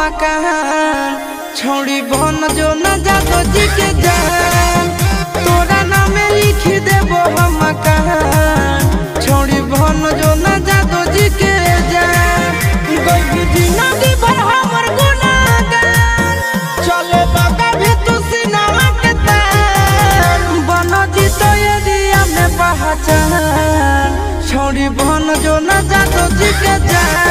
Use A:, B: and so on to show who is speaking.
A: मकान छोड़ी बन जो न जादो जी के जान तोरा नाम लिख देबो हम मकान छोड़ी बन जो न जादो जी के जान कोई भी नदी भर हमर गुनाहगार चले बाका भी तू सिनामा के तान बन जी तो ये दिया में पहचान छोड़ी बन जो न जादो जी के जान।